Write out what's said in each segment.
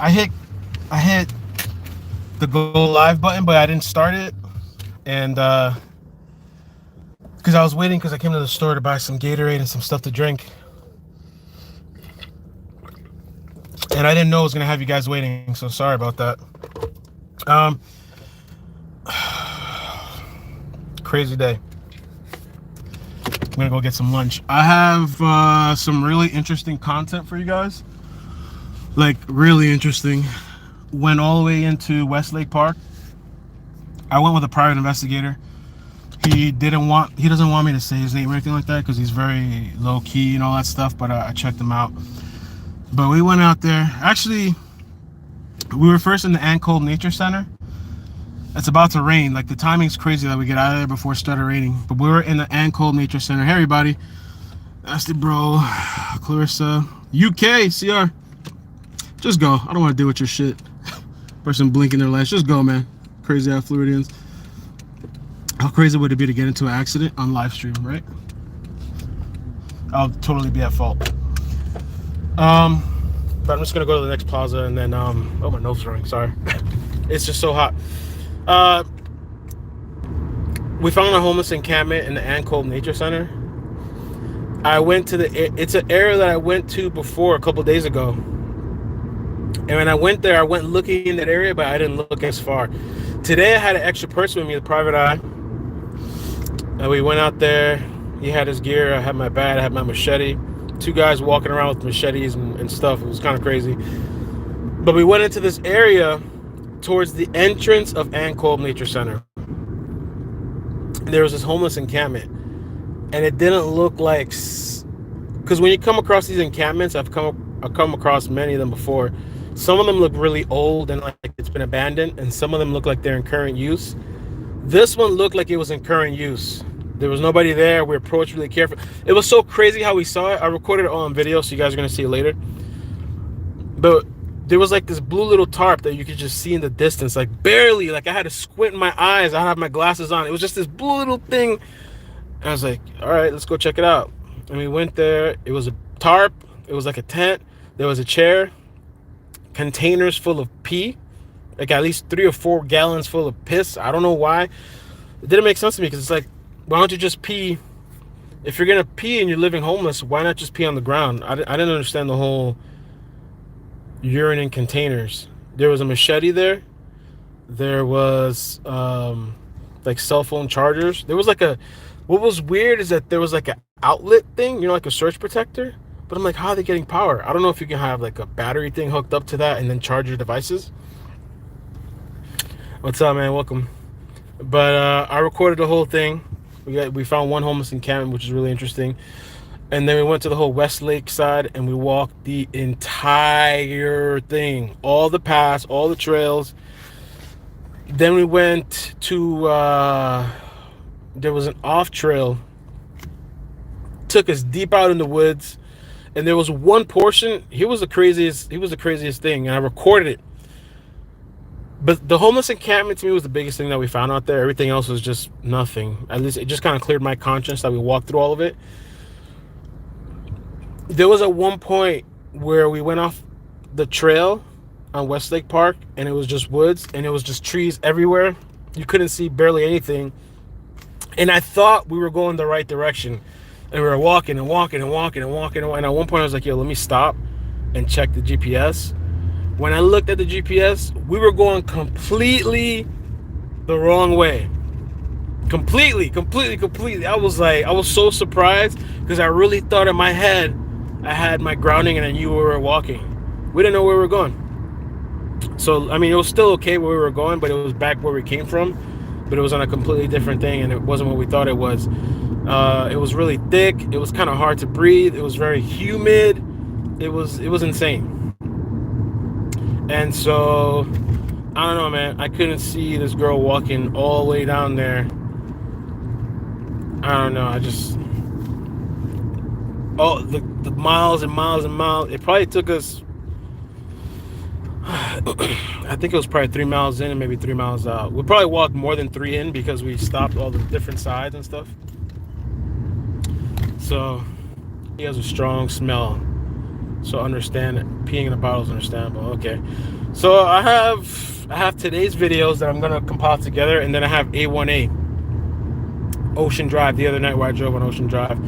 I hit the go live button, but I didn't start it, and because I was waiting because I came to the store to buy some Gatorade and some stuff to drink, and I didn't know I was gonna have you guys waiting, so sorry about that. Um, Crazy day. I'm gonna go get some lunch. I have some really interesting content for you guys. Like really interesting. Went all the way into Westlake Park. I went with a private investigator. He doesn't want me to say his name or anything like that because he's very low key and all that stuff. But I checked him out. But we went out there. Actually, we were first in the iCkEdMeL Nature Center. It's about to rain. Like the timing's crazy that we get out of there before it started raining. But we were in the iCkEdMeL Nature Center. Hey everybody, that's the bro, Clarissa, UK, CR. Just go. I don't want to deal with your shit. Person blinking their lights. Just go, man. Crazy ass Floridians. How crazy would it be to get into an accident on live stream, right? I'll totally be at fault. But I'm just gonna go to the next plaza and then oh, my nose is running. Sorry. It's just so hot. We found a homeless encampment in the iCkEdMeL Nature Center. I went to it's an area that I went to before a couple days ago. And when I went there, I went looking in that area, but I didn't look as far. Today, I had an extra person with me, the private eye. And we went out there. He had his gear. I had my bat. I had my machete. Two guys walking around with machetes and stuff. It was kind of crazy. But we went into this area towards the entrance of iCkEdMeL Nature Center. There was this homeless encampment. And it didn't look like... Because when you come across these encampments, I've come across many of them before. Some of them look really old and like it's been abandoned, and some of them look like they're in current use. This one looked like it was in current use. There was nobody there. We approached really carefully. It was so crazy how we saw it. I recorded it all on video, so you guys are going to see it later. But there was like this blue little tarp that you could just see in the distance, like barely. Like I had to squint my eyes. I had my glasses on. It was just this blue little thing. And I was like, all right, let's go check it out. And we went there. It was a tarp. It was like a tent. There was a chair. Containers full of pee, like at least 3 or 4 gallons full of piss. I don't know why. It didn't make sense to me because it's like, why don't you just pee? If you're gonna pee and you're living homeless, why not just pee on the ground? I didn't understand the whole urine in containers. There was a machete there. There was like cell phone chargers. There was like what was weird is that there was like an outlet thing, like a surge protector. But I'm like, how are they getting power? I don't know if you can have like a battery thing hooked up to that and then charge your devices. What's up, man? Welcome. But I recorded the whole thing. We found one homeless encampment, which is really interesting. And then we went to the whole Westlake side and we walked the entire thing. All the paths, all the trails. Then we went to, there was an off trail. Took us deep out in the woods. And there was one portion, he was the craziest thing, and I recorded it. But the homeless encampment to me was the biggest thing that we found out there. Everything else was just nothing. At least it just kind of cleared my conscience that we walked through all of it. There was at one point where we went off the trail on Westlake Park, and it was just woods, and it was just trees everywhere. You couldn't see barely anything. And I thought we were going the right direction. And we were walking and walking and walking and walking. And at one point I was like, yo, let me stop and check the GPS. When I looked at the GPS, we were going completely the wrong way. Completely. I was so surprised because I really thought in my head I had my grounding and I knew where we were walking. We didn't know where we were going. So, I mean, it was still okay where we were going, but it was back where we came from. But it was on a completely different thing, and it wasn't what we thought it was. It was really thick. It was kind of hard to breathe. It was very humid. It was insane. And so, I don't know, man. I couldn't see this girl walking all the way down there. I don't know. The miles and miles and miles. It probably took us, I think it was probably 3 miles in and maybe 3 miles out. We probably walked more than 3 in because we stopped all the different sides and stuff. So he has a strong smell So understand peeing in a bottle is understandable. Okay. So I have today's videos that I'm gonna compile together, and then I have A1A Ocean Drive the other night where I drove on Ocean Drive,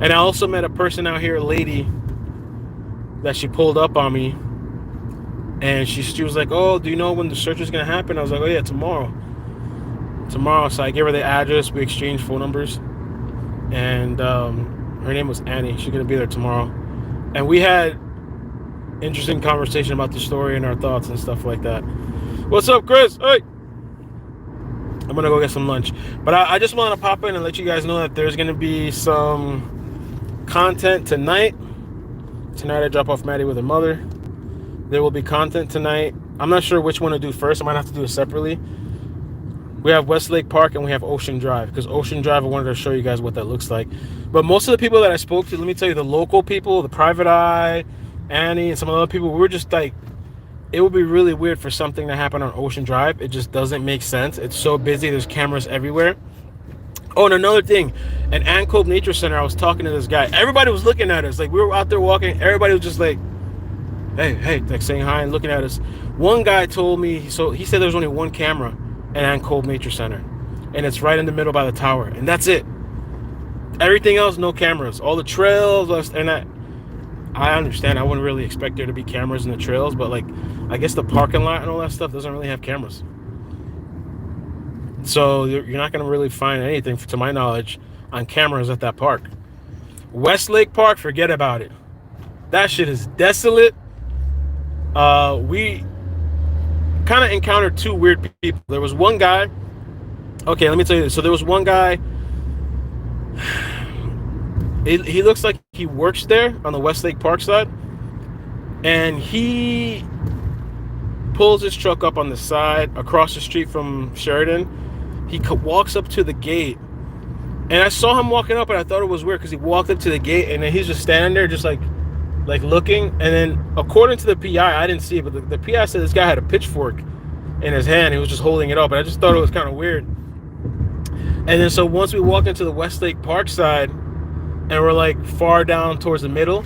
and I also met a person out here, a lady, that she pulled up on me, and she was like, "Oh, do you know when the search is gonna happen?" I was like, "Oh yeah, tomorrow." So I gave her the address. We exchanged phone numbers, and her name was Annie. She's gonna be there tomorrow, and we had interesting conversation about the story and our thoughts and stuff like that. What's up, Chris? Hey, I'm gonna go get some lunch, but I just want to pop in and let you guys know that there's gonna be some content tonight. Tonight I drop off Maddie with her mother. There will be content tonight. I'm not sure which one to do first. I might have to do it separately. We have Westlake Park and we have Ocean Drive, because Ocean Drive, I wanted to show you guys what that looks like. But most of the people that I spoke to, let me tell you, the local people, the Private Eye, Annie, and some other people, we were just like, it would be really weird for something to happen on Ocean Drive. It just doesn't make sense. It's so busy. There's cameras everywhere. Oh, and another thing, in iCkEdMeL Nature Center, I was talking to this guy. Everybody was looking at us. Like, we were out there walking. Everybody was just like, hey, like saying hi and looking at us. One guy told me, so he said there's only one camera in iCkEdMeL Nature Center, and it's right in the middle by the tower, and that's it. Everything else, no cameras. All the trails, and I understand. I wouldn't really expect there to be cameras in the trails, but like, I guess the parking lot and all that stuff doesn't really have cameras. So you're not going to really find anything, to my knowledge, on cameras at that park. Westlake Park, forget about it. That shit is desolate. We kind of encountered two weird people. There was one guy. Okay, let me tell you this. So there was one guy. He looks like he works there on the Westlake Park side, and he pulls his truck up on the side across the street from Sheridan. He walks up to the gate, and I saw him walking up, and I thought it was weird because he walked up to the gate, and then he's just standing there, just like looking. And then, according to the PI, I didn't see it, but the PI said this guy had a pitchfork in his hand. He was just holding it up, and I just thought it was kind of weird. And then, so once we walk into the Westlake Park side, and we're like far down towards the middle,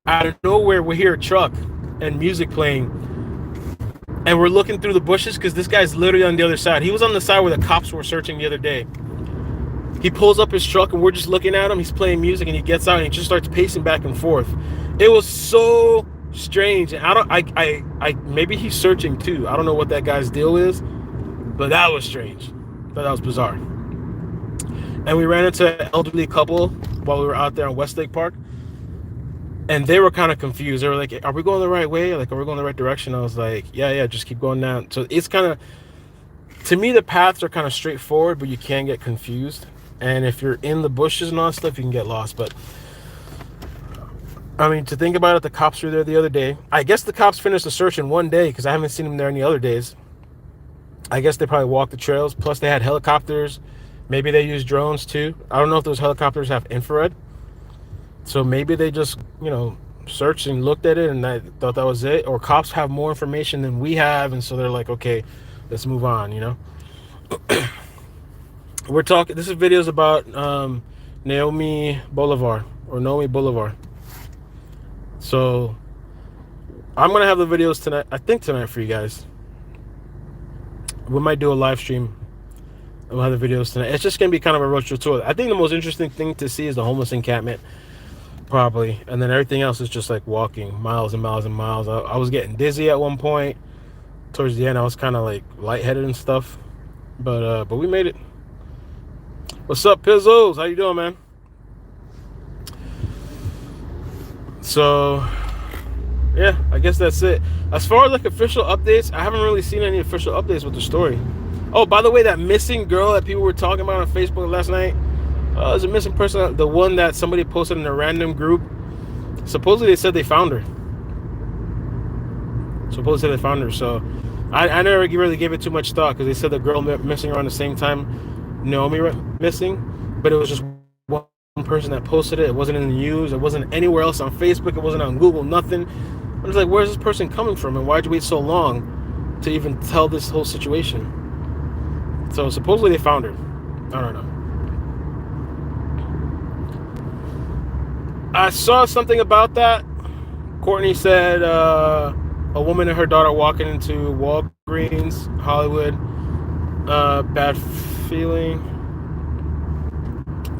out of nowhere we hear a truck and music playing, and we're looking through the bushes because this guy's literally on the other side. He was on the side where the cops were searching the other day. He pulls up his truck and we're just looking at him. He's playing music and he gets out and he just starts pacing back and forth. It was so strange. And I maybe he's searching too. I don't know what that guy's deal is, but that was strange. But that was bizarre. And we ran into an elderly couple while we were out there on Westlake Park, and they were kind of confused. They were like, "Are we going the right way? Like, are we going the right direction?" I was like, "Yeah, just keep going down." So it's kind of, to me, the paths are kind of straightforward, but you can get confused. And if you're in the bushes and all that stuff, you can get lost. But I mean, to think about it, the cops were there the other day. I guess the cops finished the search in one day because I haven't seen them there any other days. I guess they probably walked the trails. Plus, they had helicopters. Maybe they used drones too. I don't know if those helicopters have infrared. So maybe they just, searched and looked at it and I thought that was it. Or cops have more information than we have, and so they're like, okay, let's move on, We're talking, this is videos about Naomi Boulevard. So I'm going to have the videos tonight, I think tonight for you guys. We might do a live stream. We'll have the videos tonight. It's just going to be kind of a virtual tour. I think the most interesting thing to see is the homeless encampment, probably. And then everything else is just like walking miles and miles and miles. I was getting dizzy at one point. Towards the end, I was kind of like lightheaded and stuff. But we made it. What's up, Pizzles? How you doing, man? So, yeah, I guess that's it. As far as like official updates, I haven't really seen any official updates with the story. Oh, by the way, that missing girl that people were talking about on Facebook last night, there's a missing person, the one that somebody posted in a random group. Supposedly they said they found her. So I never really gave it too much thought because they said the girl missing around the same time Naomi went missing, but it was just one person that posted it. It wasn't in the news. It wasn't anywhere else on Facebook. It wasn't on Google, nothing. I was like, where's this person coming from, and why'd you wait so long to even tell this whole situation? So supposedly they found her. I don't know. I saw something about that Courtney said a woman and her daughter walking into Walgreens, Hollywood. Bad feeling.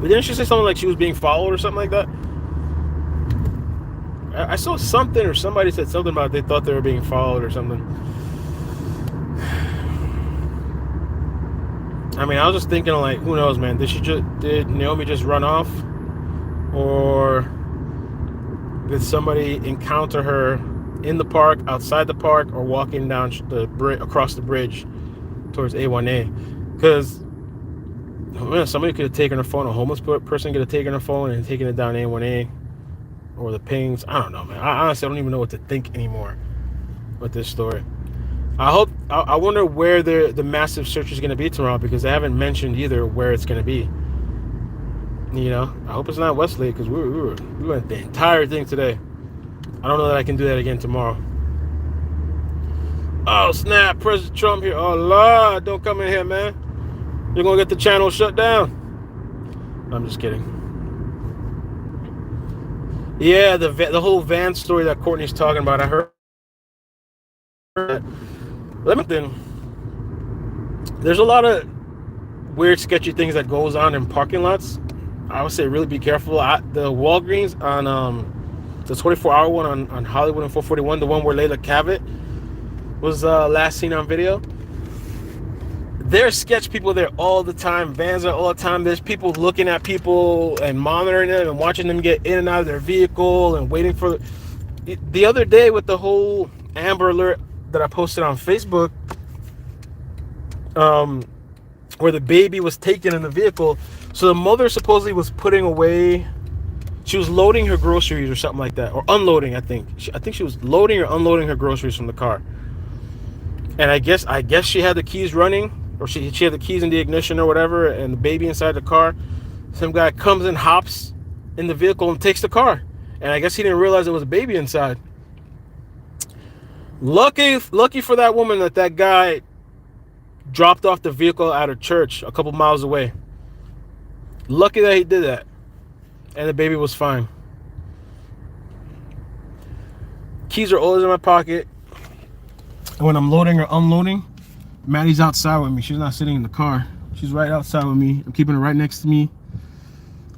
But didn't she say something like she was being followed or something like that? I saw something, or somebody said something about they thought they were being followed or something. I mean, I was just thinking, like, who knows, man? Did Naomi just run off, or did somebody encounter her in the park, outside the park, or walking down the bridge, across the bridge towards A1A? Because somebody could have taken her phone. A homeless person could have taken her phone and taken it down A1A, or the pings. I don't know, man. I honestly don't even know what to think anymore with this story. I wonder where the massive search is going to be tomorrow, because they haven't mentioned either where it's going to be. You know, I hope it's not Westlake, because we went the entire thing today. I don't know that I can do that again tomorrow. Oh snap! President Trump here. Oh Lord, don't come in here, man. You're gonna get the channel shut down. I'm just kidding. Yeah, the whole van story that Courtney's talking about. I heard that. There's a lot of weird, sketchy things that goes on in parking lots. I would say really be careful. The Walgreens on the 24-hour one on Hollywood and 441, the one where Layla Cavett was last seen on video. There's sketch people there all the time. Vans are all the time. There's people looking at people and monitoring them and watching them get in and out of their vehicle and waiting for. The other day with the whole Amber Alert that I posted on Facebook, where the baby was taken in the vehicle. So the mother supposedly was putting away. She was loading her groceries or something like that, or unloading. I think she was loading or unloading her groceries from the car. And I guess she had the keys running, or she had the keys in the ignition or whatever, and the baby inside the car. Some guy comes and hops in the vehicle and takes the car. And I guess he didn't realize there was a baby inside. Lucky for that woman that guy dropped off the vehicle at her church a couple miles away. Lucky that he did that. And the baby was fine. Keys are always in my pocket. And when I'm loading or unloading, Maddie's outside with me. She's not sitting in the car. She's right outside with me. I'm keeping her right next to me.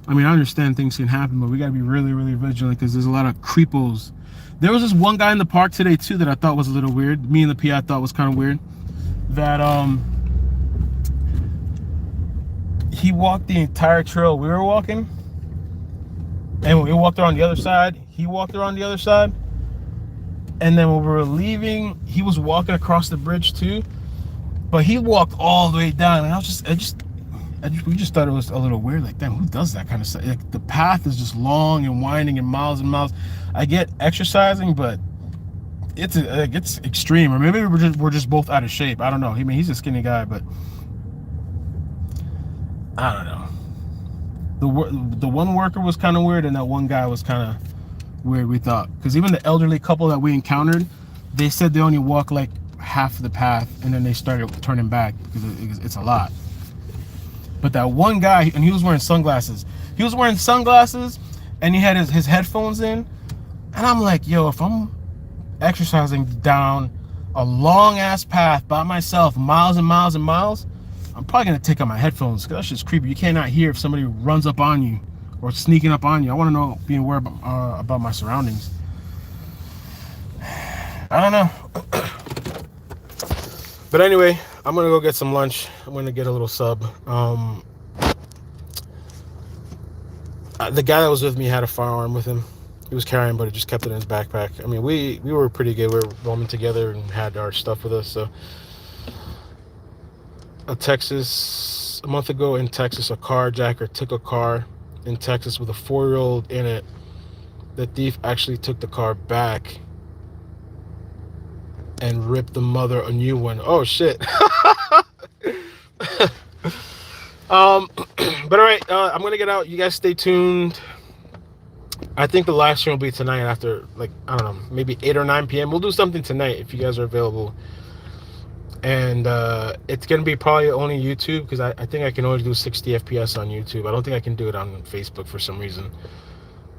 I mean, I understand things can happen, but we got to be really, really vigilant, because there's a lot of creepos. There was this one guy in the park today, too, that I thought was a little weird. Me and the PI thought was kind of weird. That he walked the entire trail we were walking. And when we walked around the other side, he walked around the other side. And then when we were leaving, he was walking across the bridge too. But he walked all the way down. And we just thought it was a little weird. Like, damn, who does that kind of stuff? Like, the path is just long and winding and miles and miles. I get exercising, but it's extreme. Or maybe we're just both out of shape. I don't know. I mean, he's a skinny guy, but I don't know. The one worker was kind of weird, and that one guy was kind of weird, we thought. Because even the elderly couple that we encountered, they said they only walked like half the path, and then they started turning back because it's a lot. But that one guy, and he was wearing sunglasses. And he had his headphones in. And I'm like, yo, if I'm exercising down a long-ass path by myself, miles and miles and miles, I'm probably going to take out my headphones, because that's just creepy. You cannot hear if somebody runs up on you or sneaking up on you. I want to know, be aware about my surroundings. I don't know. But anyway, I'm going to go get some lunch. I'm going to get a little sub. The guy that was with me had a firearm with him. He was carrying, but he just kept it in his backpack. I mean, we were pretty good. We were roaming together and had our stuff with us, so... A month ago in Texas, a carjacker took a car in Texas with a 4-year-old in it. The thief actually took the car back and ripped the mother a new one. Oh shit. But all right, I'm gonna get out. You guys stay tuned. I think the live stream will be tonight after, like, I don't know, maybe 8 or 9 p.m. We'll do something tonight if you guys are available. And it's going to be probably only YouTube, because I think I can only do 60 FPS on YouTube. I don't think I can do it on Facebook for some reason.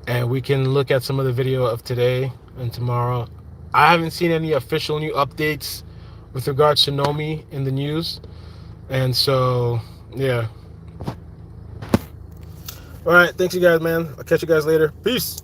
and we can look at some of the video of today and tomorrow. I haven't seen any official new updates with regards to Nomi in the news, and so yeah. All right, thanks you guys, man. I'll catch you guys later. Peace.